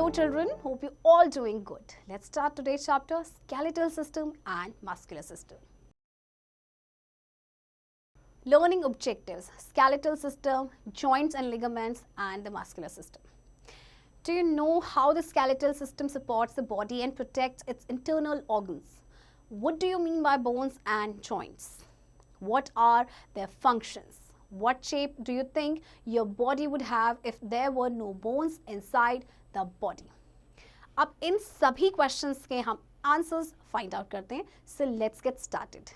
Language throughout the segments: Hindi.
Hello children, hope you all doing good. Let's start today's chapter, skeletal system and muscular system. Learning objectives, skeletal system, joints and ligaments and the muscular system. Do you know how the skeletal system supports the body and protects its internal organs? What do you mean by bones and joints? What are their functions? What shape do you think your body would have if there were no bones inside the body? अब इन सभी क्वेश्चंस के हम आंसर्स फाइंड आउट करते हैं. So let's get started.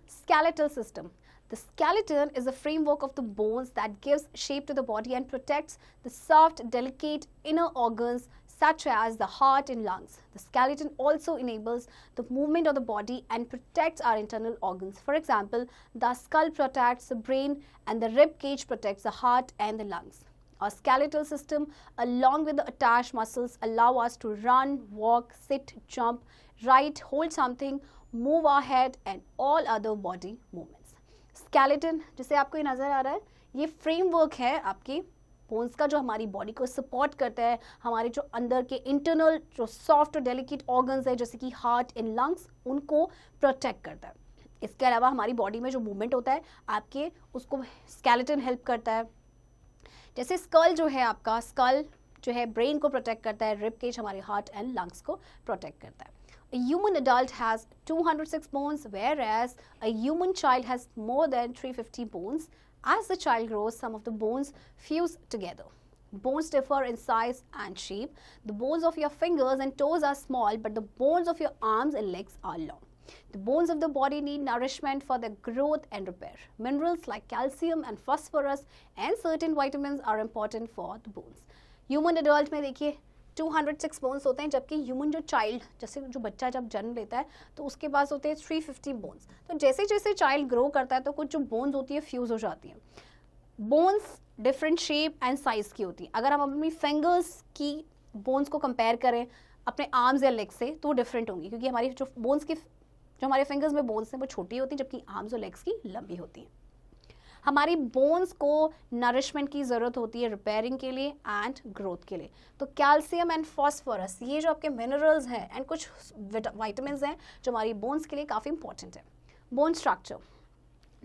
Skeletal system. The skeleton is the framework of the bones that gives shape to the body and protects the soft, delicate inner organs such as the heart and lungs. The skeleton also enables the movement of the body and protects our internal organs. For example, the skull protects the brain and the rib cage protects the heart and the lungs. Our skeletal system, along with the attached muscles, allow us to run, walk, sit, jump, write, hold something, move our head and all other body movements. Skeleton, जिसे आपको ये नज़र आ रहा है, ये फ्रेमवर्क है आपकी बोन्स का जो हमारी बॉडी को सपोर्ट करता है, हमारे जो अंदर के इंटरनल जो सॉफ्ट और डेलिकेट ऑर्गन्स है जैसे कि हार्ट एंड लंग्स, उनको प्रोटेक्ट करता है. इसके अलावा हमारी बॉडी में जो मूवमेंट होता है आपके, उसको स्केलेटन हेल्प करता है. जैसे स्कल जो है आपका, स्कल जो है ब्रेन को प्रोटेक्ट करता है, रिब केज हमारे हार्ट एंड लंग्स को प्रोटेक्ट करता है. A human adult has 206 bones, whereas a human child has more than 350 bones. As the child grows, some of the bones fuse together. Bones differ in size and shape. The bones of your fingers and toes are small, but the bones of your arms and legs are long. The bones of the body need nourishment for their growth and repair. Minerals like calcium and phosphorus and certain vitamins are important for the bones. Human adult में देखिए 206 बोन्स होते हैं, जबकि ह्यूमन जो चाइल्ड, जैसे जो बच्चा जब जन्म लेता है तो उसके पास होते हैं 350 बोन्स. तो जैसे जैसे चाइल्ड ग्रो करता है तो कुछ जो बोन्स होती है फ्यूज हो जाती हैं. Bones different shape and size की होती हैं. अगर हम अपनी फिंगर्स की बोन्स को कंपेयर करें अपने आर्म्स या लेग्स से तो वो डिफरेंट होंगी, क्योंकि हमारी जो बोन्स की जो हमारे फिंगर्स में बोन्स हैं वो छोटी होती हैं, जबकि आर्म्स और लेग्स की लंबी होती हैं. हमारी बोन्स को नरिशमेंट की ज़रूरत होती है रिपेयरिंग के लिए एंड ग्रोथ के लिए. तो कैल्शियम एंड फॉस्फोरस, ये जो आपके मिनरल्स हैं एंड कुछ विटामिन्स हैं जो हमारी बोन्स के लिए काफ़ी इंपॉर्टेंट है. Bone structure.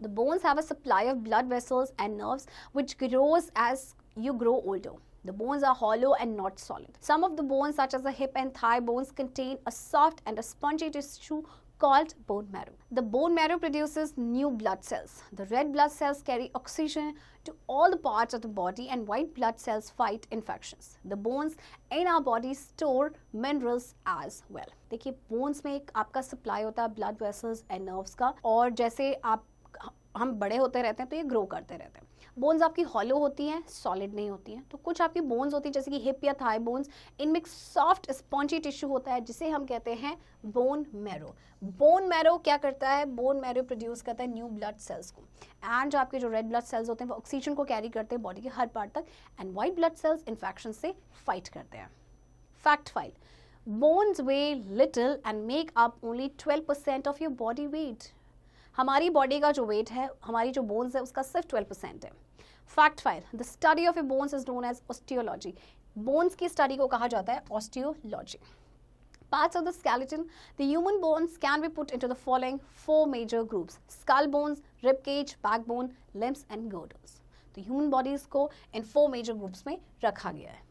The bones have a supply of blood vessels and nerves which grows as you grow older. The bones are hollow and not solid. Some of the bones, such as the hip and thigh bones, contain a soft and a spongy tissue called bone marrow. The bone marrow produces new blood cells. The red blood cells carry oxygen to all the parts of the body and white blood cells fight infections. The bones in our body store minerals as well. देखिए bones में एक आपका सप्लाई होता है blood vessels and nerves का, और जैसे हम बड़े होते रहते हैं तो ये ग्रो करते रहते हैं. बोन्स आपकी हॉलो होती हैं, सॉलिड नहीं होती हैं. तो कुछ आपकी बोन्स होती हैं जैसे कि हिप या थाई बोन्स, इनमें सॉफ्ट स्पॉन्जी टिश्यू होता है जिसे हम कहते हैं बोन मैरो. बोन मैरो क्या करता है? बोन मैरो प्रोड्यूस करता है न्यू ब्लड सेल्स को, एंड जो आपके जो रेड ब्लड सेल्स होते हैं वो ऑक्सीजन को कैरी करते हैं बॉडी के हर पार्ट तक, and white blood cells infection से फाइट करते हैं. Fact file. Bones way little and make up only 12% of your body weight. हमारी बॉडी का जो वेट है, हमारी जो बोन्स है उसका सिर्फ 12% है. Fact file. The study of a bones is known as osteology. Bones की स्टडी को कहा जाता है osteology. Parts of the skeleton. The human bones can be put into the following 4 major groups: skull bones, rib cage, backbone, limbs and girdles. तो human bodies को इन 4 major groups में रखा गया है.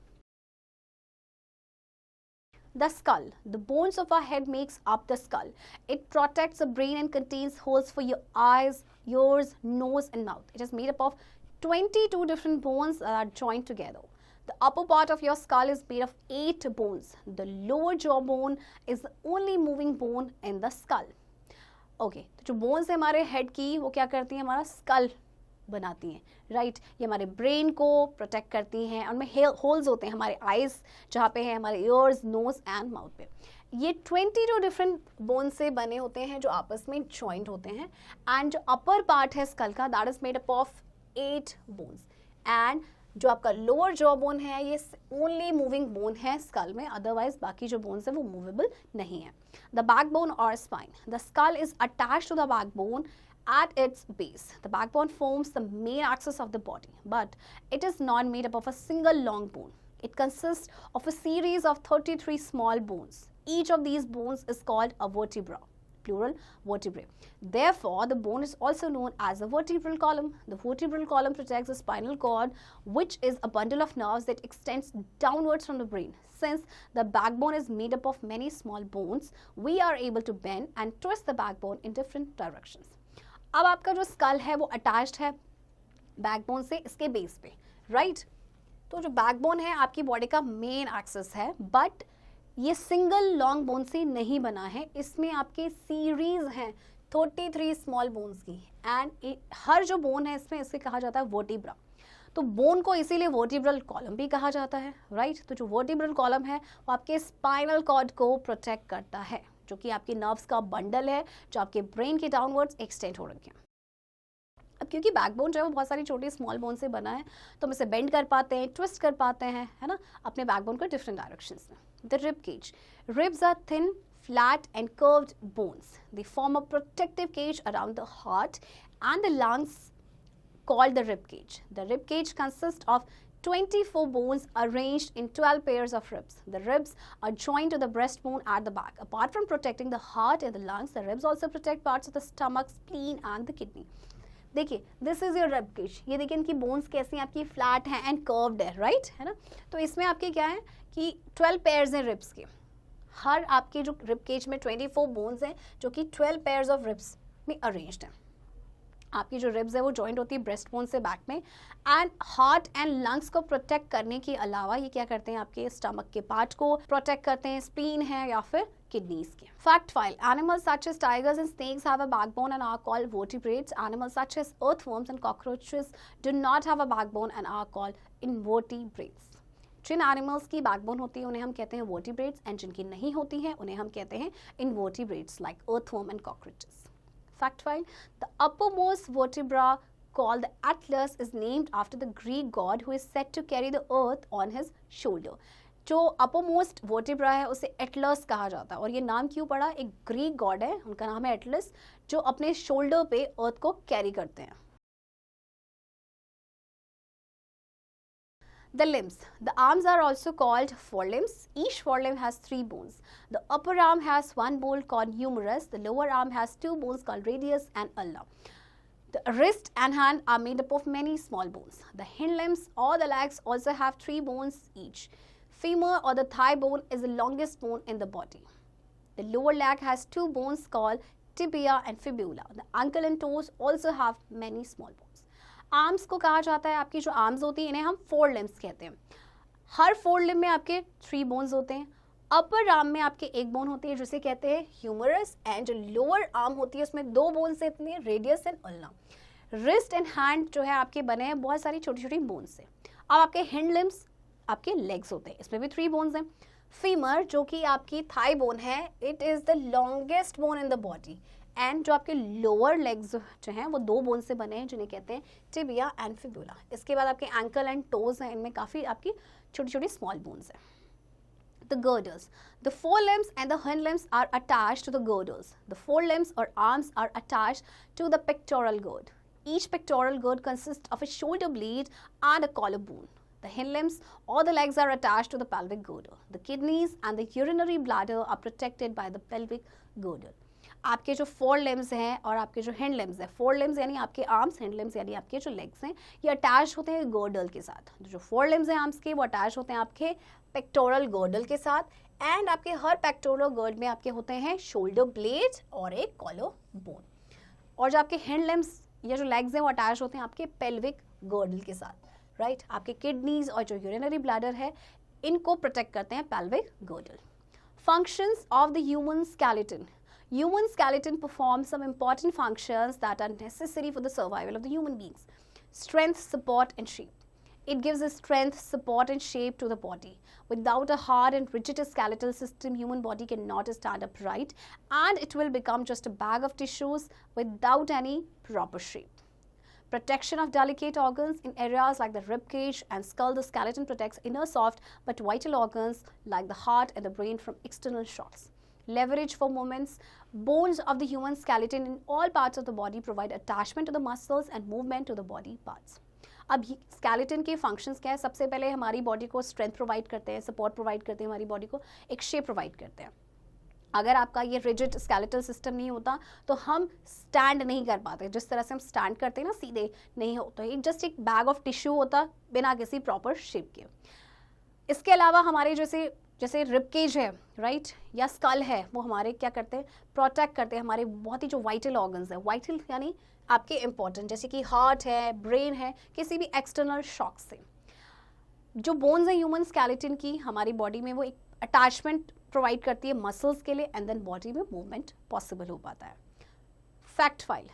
The skull. The bones of our head makes up the skull. It protects the brain and contains holes for your eyes, ears, nose and mouth. It is made up of 22 different bones that are joined together. The upper part of your skull is made of 8 bones. The lower jawbone is the only moving bone in the skull. Okay, तो जो bones है हमारे head की, वो क्या करती हैं? हमारा skull बनाती हैं, राइट. ये हमारे ब्रेन को प्रोटेक्ट करती हैं. उनमें होल्स होते हैं हमारे आइज जहाँ पे हैं, हमारे ईयर्स, नोज एंड माउथ पे. ये 22 डिफरेंट बोन से बने होते हैं जो आपस में जॉइंट होते हैं. एंड जो अपर पार्ट है स्कल का, that is made up of 8 bones, and जो आपका लोअर जॉ बोन है ये ओनली मूविंग बोन है स्कल में, अदरवाइज बाकी जो बोन्स है वो मूवेबल नहीं है. द बैकबोन और spine. The skull is attached to the backbone at its base. The backbone forms the main axis of the body, but it is not made up of a single long bone. It consists of a series of 33 small bones. Each of these bones is called a vertebra, plural vertebrae. Therefore, the bone is also known as the vertebral column. The vertebral column protects the spinal cord, which is a bundle of nerves that extends downwards from the brain. Since the backbone is made up of many small bones, we are able to bend and twist the backbone in different directions. अब आपका जो स्कल है वो अटैच्ड है बैकबोन से इसके बेस पे, राइट? तो जो बैकबोन है आपकी बॉडी का मेन एक्सेस है, बट ये सिंगल लॉन्ग बोन से नहीं बना है, इसमें आपके सीरीज हैं 33 स्मॉल बोन्स की, एंड हर जो बोन है इसमें इसे कहा जाता है वर्टिब्रा. तो बोन को इसीलिए वर्टिब्रल कॉलम भी कहा जाता है, राइट? तो जो वर्टिब्रल कॉलम है वो आपके स्पाइनल कॉर्ड को प्रोटेक्ट करता है, जो कि आपके नर्व्स का बंडल है जो आपके ब्रेन के डाउनवर्ड्स एक्सटेंड हो रखे हैं. अब क्योंकि बैकबोन जो है वो बहुत सारी छोटी स्मॉल बोन से बना है, तो हम इसे बेंड कर पाते हैं, ट्विस्ट कर पाते हैं, है ना, अपने बैकबोन को डिफरेंट डायरेक्शंस में. The rib cage. Ribs are thin, flat and curved bones. They form a protective cage around the heart and the lungs called the rib cage. The rib cage consists of 24 bones arranged in 12 pairs of ribs. The ribs are joined to the breastbone at the back. Apart from protecting the heart and the lungs, the ribs also protect parts of the stomach, spleen and the kidney. देखिए, this is your rib cage. ये देखिए इनकी बोन्स कैसी हैं, आपकी फ्लैट हैं एंड कर्व्ड है, राइट, है ना? तो इसमें आपके क्या है कि 12 पेयर्स हैं रिब्स के. हर आपके जो रिब केज में 24 बोन्स हैं जो कि 12 पेयर्स ऑफ रिब्स में अरेंज्ड हैं. आपकी जो रिब्स है वो जॉइंट होती है ब्रेस्ट बोन से बैक में, एंड हार्ट एंड लंग्स को प्रोटेक्ट करने के अलावा ये क्या करते हैं, आपके स्टमक के पार्ट को प्रोटेक्ट करते हैं, स्प्लीन है या फिर किडनीज के. Fact file. Animals such as tigers and snakes have a backbone and are called vertebrates. Animals such as earthworms and cockroaches do not have a backbone and are called invertebrates. जिन एनिमल्स की बैकबोन होती है उन्हें हम कहते हैं वर्टिब्रेट्स, एंड जिनकी नहीं होती है उन्हें हम कहते हैं invertebrates, like earthworm and cockroaches. Fact file. The uppermost vertebra called the atlas is named after the Greek god who is said to carry the earth on his shoulder. जो uppermost vertebra है उसे एटलस कहा जाता है, और ये नाम क्यों पड़ा? एक ग्रीक गॉड है, उनका नाम है एटलस, जो अपने शोल्डर पे अर्थ को कैरी करते हैं. The limbs. The arms are also called forelimbs. Each forelimb has 3 bones. The upper arm has 1 bone called humerus. The lower arm has 2 bones called radius and ulna. The wrist and hand are made up of many small bones. The hind limbs or the legs also have 3 bones each. Femur or the thigh bone is the longest bone in the body. The lower leg has 2 bones called tibia and fibula. The ankle and toes also have many small bones. Arms को कहा जाता है, आपकी जो आर्म्स होती है इन्हें हम फोर लिम्स कहते हैं. हर फोर लिम्ब में आपके 3 बोन्स होते हैं. अपर आर्म में आपके 1 बोन होती है जिसे कहते हैं ह्यूमरस, एंड जो लोअर आर्म होती है उसमें 2 बोन्स होती हैं, radius and ulna. Wrist and hand जो है आपके बने हैं बहुत सारी छोटी छोटी बोन्स से. अब आपके हैंड लिम्स आपके लेग्स होते हैं, इसमें भी 3 बोन्स हैं. फीमर जो कि आपकी थाई बोन है, it is the longest bone in the body, and जो आपके लोअर लेग्स जो हैं वो 2 बोन से बने हैं जिन्हें कहते हैं टिबिया एंड फिबुला. इसके बाद आपके एंकल एंड टोज हैं, इनमें काफ़ी आपकी छोटी छोटी स्मॉल बोन्स हैं. The girders. The forelimbs and the hind limbs are attached to the girders. The forelimbs or arms are attached to the pectoral gird. Each pectoral gird consists of a shoulder blade and a collarbone. The hind limbs or the legs are attached to the pelvic girdle. The kidneys and the urinary bladder are protected by the pelvic girdle. आपके जो 4 लिम्स हैं और आपके जो हैंड लिम्स हैं, 4 लिम्स यानी आपके आर्म्स, हैंड लिम्स यानी आपके जो लेग्स हैं, ये अटैच होते हैं गर्डल के साथ. जो 4 लिम्स हैं आर्म्स के वो अटैच होते हैं आपके पेक्टोरल गर्डल के साथ, एंड आपके हर पेक्टोरल गर्ड में आपके होते हैं शोल्डर ब्लेड और एक कॉलर बोन. और जो आपके हैंड लिम्स या जो लेग्स हैं वो अटैच होते हैं आपके पेल्विक गर्डल के साथ, राइट. आपके किडनीज और जो यूरिनरी ब्लैडर है इनको प्रोटेक्ट करते हैं pelvic girdle. Functions of the human skeleton. Human skeleton performs some important functions that are necessary for the survival of the human beings. Strength, support and shape. It gives a strength, support and shape to the body. Without a hard and rigid skeletal system, human body cannot stand upright, and it will become just a bag of tissues without any proper shape. protection of delicate organs in areas like the rib cage and skull. The skeleton protects inner soft but vital organs like the heart and the brain from external shocks. Leverage for movements. Bones of the human skeleton in all parts of the body provide attachment to the muscles and movement to the body parts. अब स्केलेटन के फंक्शंस क्या है? सबसे पहले हमारी बॉडी को स्ट्रेंथ प्रोवाइड करते हैं, सपोर्ट प्रोवाइड करते हैं, हमारी बॉडी को एक शेप प्रोवाइड करते हैं. अगर आपका ये रिजिड स्केलेटल सिस्टम नहीं होता तो हम स्टैंड नहीं कर पाते. जिस तरह से हम स्टैंड करते हैं ना, सीधे नहीं होता. ये जस्ट एक बैग ऑफ टिश्यू होता बिना किसी प्रॉपर शेप के. इसके अलावा हमारे जैसे रिब केज है, राइट, या स्कल है, वो हमारे क्या करते हैं? प्रोटेक्ट करते हैं हमारे बहुत ही जो वाइटल ऑर्गन्स है. वाइटल यानी आपके इंपॉर्टेंट, जैसे कि हार्ट है, ब्रेन है, किसी भी एक्सटर्नल शॉक से. जो बोन्स है ह्यूमन स्केलेटन की हमारी बॉडी में, वो एक अटैचमेंट प्रोवाइड करती है मसल्स के लिए, एंड देन बॉडी में मूवमेंट पॉसिबल हो पाता है. Fact file.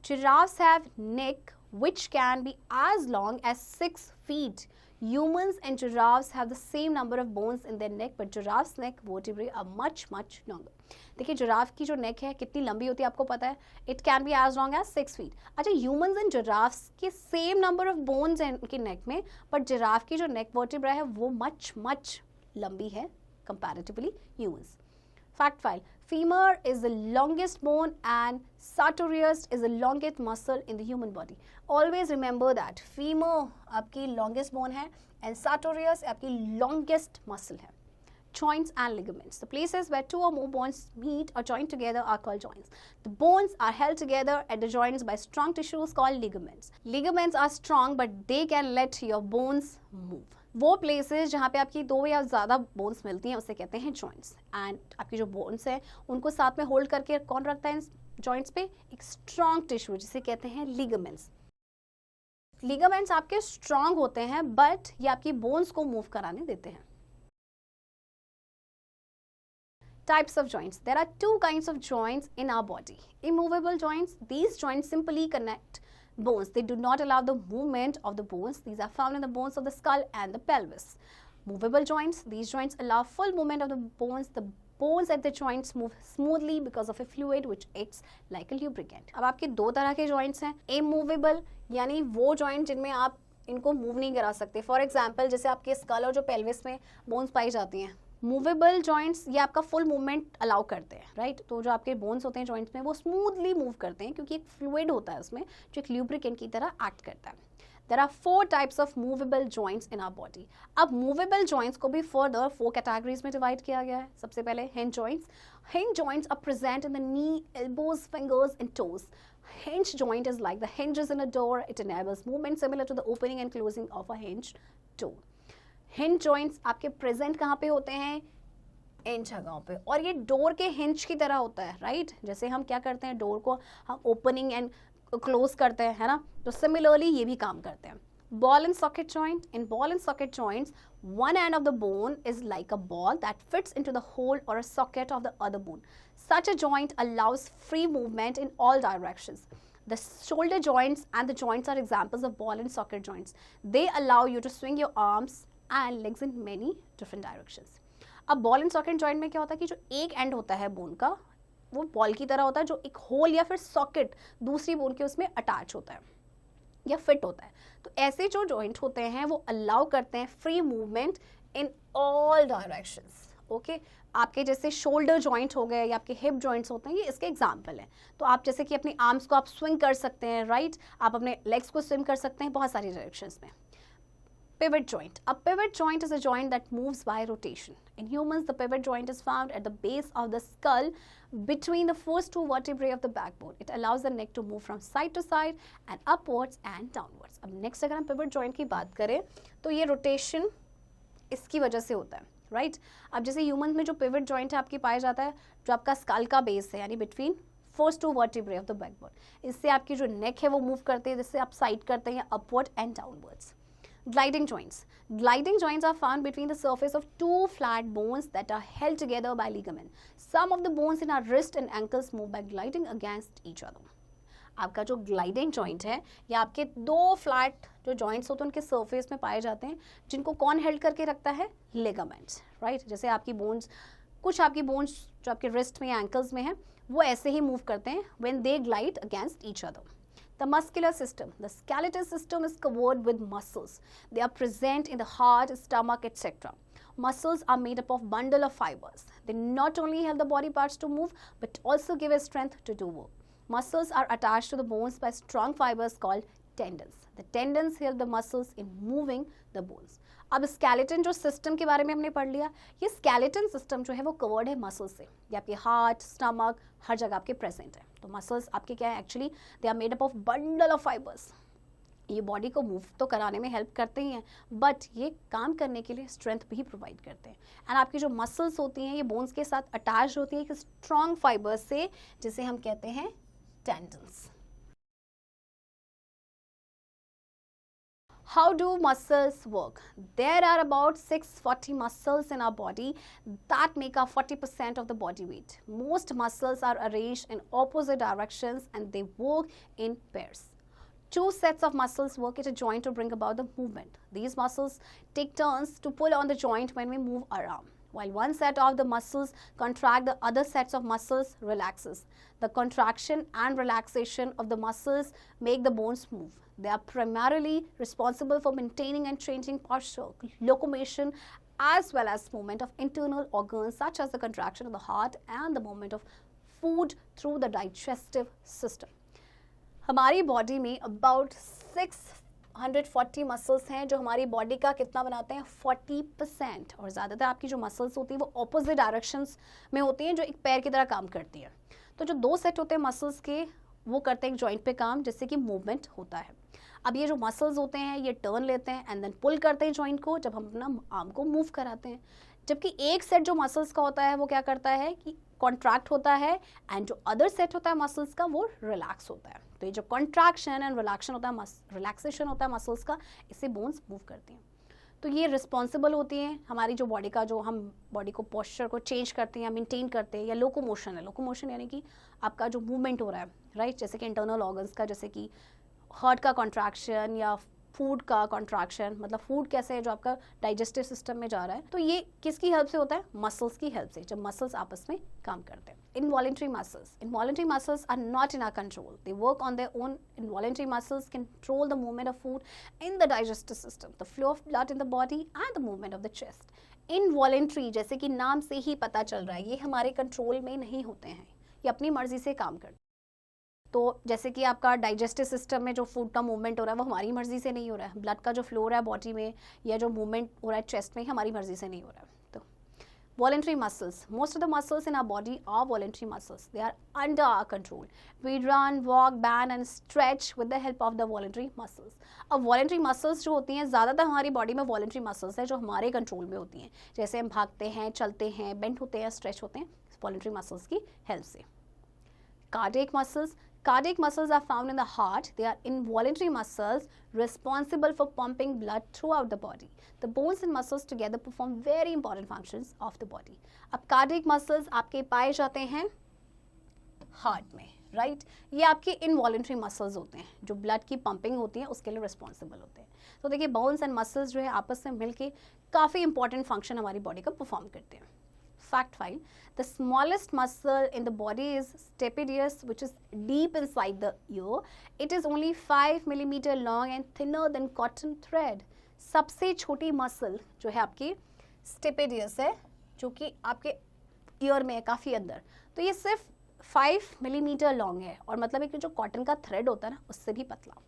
Giraffes have neck which can be as long as 6 feet. Humans and giraffes have the same number of bones in their neck, but giraffes' neck vertebrae are much longer. देखिए जिराफ की जो नेक है कितनी लंबी होती है आपको पता है? It can be as long as 6 feet. अच्छा, ह्यूमंस एंड जिराफ्स के सेम नंबर ऑफ बोन्स हैं उनकी नेक में, बट जिराफ की जो नेक वर्टिब्रा है वो मच लंबी है comparatively humans. Fact file. Femur is the longest bone and sartorius is the longest muscle in the human body. Always remember that. Femur आपकी longest bone है and sartorius आपकी longest muscle है. Joints and ligaments. The places where two or more bones meet or join together are called joints. The bones are held together at the joints by strong tissues called ligaments. Ligaments are strong but they can let your bones move. वो प्लेसेस जहाँ पे आपकी 2 या ज़्यादा बोन्स मिलती हैं उसे कहते हैं जॉइंट्स. एंड आपकी जो बोन्स हैं उनको साथ में होल्ड करके कौन रखता है जॉइंट्स पे? एक स्ट्रॉन्ग टिश्यू जिसे कहते हैं लिगामेंट्स. लिगामेंट्स आपके स्ट्रॉन्ग होते हैं बट ये आपकी बोन्स को मूव कराने देते हैं. Types of joints. There are 2 kinds of joints in our body. Immovable joints. These joints simply connect bones. They do not allow the movement of the bones. These are found in the bones of the skull and the pelvis. Movable joints. These joints allow full movement of the bones. The bones at the joints move smoothly because of a fluid which acts like a lubricant. अब आपके 2 तरह के joints हैं. Immovable यानी वो joint जिनमें आप इनको move नहीं करा सकते. For example, जैसे आपके skull और जो pelvis में bones पाई जाती हैं. मूवेबल जॉइंट्स ये आपका फुल मूवमेंट अलाउ करते हैं, राइट. तो जो आपके बोन्स होते हैं जॉइंट्स में वो स्मूथली मूव करते हैं क्योंकि एक फ्लूइड होता है उसमें जो एक ल्यूब्रिकेंट की तरह एक्ट करता है. There are 4 types of movable joints in our body. अब मूवेबल जॉइंट्स को भी फर्दर 4 कैटेगरीज में डिवाइड किया गया है. सबसे पहले hinge joints. Hinge joints are present in the knee, elbows, fingers and toes. Hinge joint is like the hinges in a door. It enables movement similar to the opening and closing of a hinged door. Hinge joints आपके प्रेजेंट कहाँ पे होते हैं? इन जगहों पे. और ये डोर के हिंज की तरह होता है, राइट. जैसे हम क्या करते हैं, डोर को हम ओपनिंग एंड क्लोज करते हैं, है ना. तो सिमिलरली ये भी काम करते हैं. Ball and socket joint. In ball and socket joints one end of the bone is like a ball that fits into the hole or a socket of the other bone. Such a joint allows free movement in all directions. The shoulder joints and the joints are examples of ball and socket joints. They allow you to swing your arms and legs in many different directions. अब बॉल एंड सॉकेट जॉइंट में क्या होता है कि जो एक एंड होता है बोन का वो बॉल की तरह होता है, जो एक होल या फिर सॉकेट दूसरी बोन के उसमें अटैच होता है या फिट होता है. तो ऐसे जो जॉइंट होते हैं वो अलाउ करते हैं free movement in all directions. Okay, आपके जैसे शोल्डर जॉइंट हो गए या आपके हिप जॉइंट्स होते हैं, ये इसके एग्जांपल हैं. तो आप जैसे कि अपनी आर्म्स को आप स्विंग कर सकते हैं, राइट. आप अपने लेग्स को स्विंग कर सकते हैं बहुत सारी डायरेक्शंस में. Pivot joint. A pivot joint is a joint that moves by rotation. In humans, the pivot joint is found at the base of the skull between the first 2 vertebrae of the backbone. It allows the neck to move from side to side and upwards and downwards. अब next अगर हम pivot joint की बात करें तो ये rotation इसकी वजह से होता है, right? अब जैसे humans में जो pivot joint है आपकी पाया जाता है जो आपका skull का base है यानी between first 2 vertebrae of the backbone. इससे आपकी जो neck है वो move करते हैं, जिससे आप side करते हैं या upward and downwards. Gliding joints. Gliding joints are found between the surface of 2 flat bones that are held together by ligament. Some of the bones in our wrist and ankles move by gliding against each other. आपका जो gliding joint है या आपके 2 flat जो joints होते हैं उनके surface में पाए जाते हैं, जिनको कौन held करके रखता है? Ligaments, right? जैसे आपकी bones, कुछ आपकी bones जो आपके wrist में या ankles में है वो ऐसे ही move करते हैं when they glide against each other. The muscular system. The skeletal system is covered with muscles. They are present in the heart, stomach, etc. Muscles are made up of bundle of fibers. They not only help the body parts to move but also give us strength to do work. Muscles are attached to the bones by strong fibers called tendons. The tendons help the muscles in moving the bones. अब स्केलेटन जो सिस्टम के बारे में हमने पढ़ लिया, ये स्केलेटन सिस्टम जो है वो कवर्ड है मसल्स से. ये आपके हार्ट, स्टमक, हर जगह आपके प्रेजेंट है. तो मसल्स आपके क्या है, actually they are made up of bundle of fibres. ये बॉडी को मूव तो कराने में हेल्प करते ही हैं, बट ये काम करने के लिए स्ट्रेंथ भी प्रोवाइड करते हैं. एंड आपकी जो मसल्स होती हैं ये बोन्स के साथ अटैच होती है एक स्ट्रॉन्ग फाइबर्स से, जिसे हम कहते हैं tendons. How do muscles work? There are about 640 muscles in our body that make up 40% of the body weight. Most muscles are arranged in opposite directions and they work in pairs. Two sets of muscles work at a joint to bring about the movement. These muscles take turns to pull on the joint when we move around. While one set of the muscles contract, the other sets of muscles relaxes. The contraction and relaxation of the muscles make the bones move. They are primarily responsible for maintaining and changing posture, locomotion, as well as movement of internal organs such as the contraction of the heart and the movement of food through the digestive system. हमारी बॉडी में about 640 मसल्स हैं जो हमारी बॉडी का कितना बनाते हैं, 40%. और ज़्यादातर आपकी जो मसल्स होती हैं वो ऑपोजिट डायरेक्शंस में होती हैं जो एक पैर की तरह काम करती हैं. तो जो दो सेट होते हैं मसल्स के वो करते हैं एक जॉइंट पे काम, जिससे कि मूवमेंट होता है. अब ये जो मसल्स होते हैं ये टर्न लेते हैं एंड देन पुल करते हैं जॉइंट को जब हम अपना आर्म को मूव कराते हैं. जबकि एक सेट जो मसल्स का होता है वो क्या करता है कि कॉन्ट्रैक्ट होता है एंड जो अदर सेट होता है मसल्स का वो रिलैक्स होता है. तो ये जो कॉन्ट्रैक्शन एंड रिलैक्सेशन होता है मसल्स का, इससे बोन्स मूव करती हैं. तो ये रिस्पॉन्सिबल होती हैं हमारी जो बॉडी का, जो हम बॉडी को पोस्चर को चेंज करते हैं या मेंटेन करते हैं, या लोकोमोशन है. लोकोमोशन यानी कि आपका जो मूवमेंट हो रहा है, राइट, जैसे कि इंटरनल ऑर्गन्स का, जैसे कि हार्ट का कॉन्ट्रैक्शन या फूड का कॉन्ट्रैक्शन, मतलब फूड कैसे है जो आपका डाइजेस्टिव सिस्टम में जा रहा है. तो ये किसकी हेल्प से होता है, मसल्स की हेल्प से, जब मसल्स आपस में काम करते हैं. Involuntary muscles are not in our control. They work on their own. Involuntary muscles control the movement of food in the digestive system, the flow of blood in the body and the movement of the chest. Involuntary जैसे कि नाम से ही पता चल रहा है, ये हमारे कंट्रोल में नहीं होते हैं, ये अपनी मर्जी से काम करते हैं. तो जैसे कि आपका डाइजेस्टिव सिस्टम में जो फूड का मूवमेंट हो रहा है वो हमारी मर्जी से नहीं हो रहा है. ब्लड का जो फ्लो हो रहा है बॉडी में या जो मूवमेंट हो रहा है चेस्ट में, हमारी मर्जी से नहीं हो रहा है. तो voluntary muscles, most of the muscles in our body are voluntary muscles. They are under our control. We run, walk, bend and stretch with the help of the voluntary muscles. अब voluntary muscles जो होती हैं, ज़्यादातर हमारी बॉडी में voluntary muscles है जो हमारे कंट्रोल में होती हैं. जैसे हम भागते हैं, चलते हैं, बेंड होते हैं, स्ट्रेच होते हैं, voluntary muscles की हेल्प से. Cardiac muscles are found in the heart. They are involuntary muscles responsible for pumping blood throughout the body. The bones and muscles together perform very important functions of the body. अब cardiac muscles आपके पाए जाते हैं हार्ट में, राइट. ये आपके involuntary muscles होते हैं जो ब्लड की पंपिंग होती है उसके लिए रिस्पॉन्सिबल होते हैं. तो देखिए बोन्स एंड मसल्स जो है आपस में मिलके काफ़ी इंपॉर्टेंट फंक्शन हमारी बॉडी का परफॉर्म करते हैं. Fact file: the smallest muscle in the body is stapedius, which is deep inside the ear. It is only 5 millimeter long and thinner than cotton thread. सबसे छोटी मसल जो है आपकी स्टेपेडियस है, जो कि आपके ईयर में है काफ़ी अंदर. तो ये सिर्फ 5 मिलीमीटर लॉन्ग है और मतलब है कि जो कॉटन का थ्रेड होता है ना उससे भी पतला.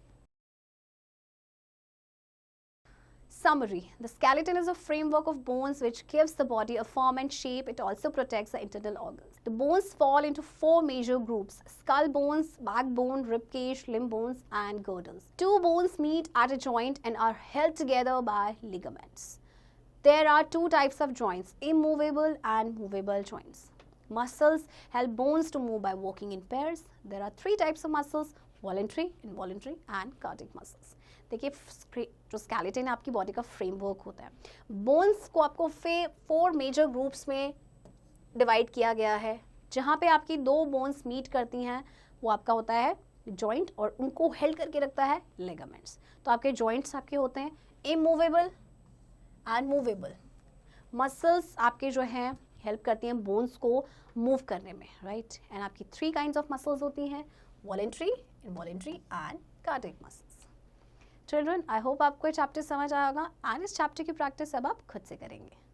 Summary: the skeleton is a framework of bones which gives the body a form and shape. It also protects the internal organs. The bones fall into 4 major groups: skull bones, backbone, ribcage, limb bones and girdles. 2 bones meet at a joint and are held together by ligaments. There are 2 types of joints: immovable and movable joints. Muscles help bones to move by working in pairs. There are 3 types of muscles: voluntary, involuntary and cardiac muscles. देखिए जो स्केलेटन है आपकी बॉडी का फ्रेमवर्क होता है. बोन्स को आपको 4 मेजर ग्रुप्स में डिवाइड किया गया है. जहाँ पे आपकी 2 बोन्स मीट करती हैं वो आपका होता है जॉइंट और उनको हेल्ड करके रखता है लिगामेंट्स. तो आपके जॉइंट्स आपके होते हैं इमूवेबल एंड मूवेबल. मसल्स आपके जो हैं हेल्प करती हैं बोन्स को मूव करने में, राइट। एंड आपकी 3 काइंड्स ऑफ मसल्स होती हैं, voluntary, involuntary and cardiac muscles. Children, I hope आपको ये चैप्टर समझ आया होगा एंड इस चैप्टर की प्रैक्टिस अब आप खुद से करेंगे।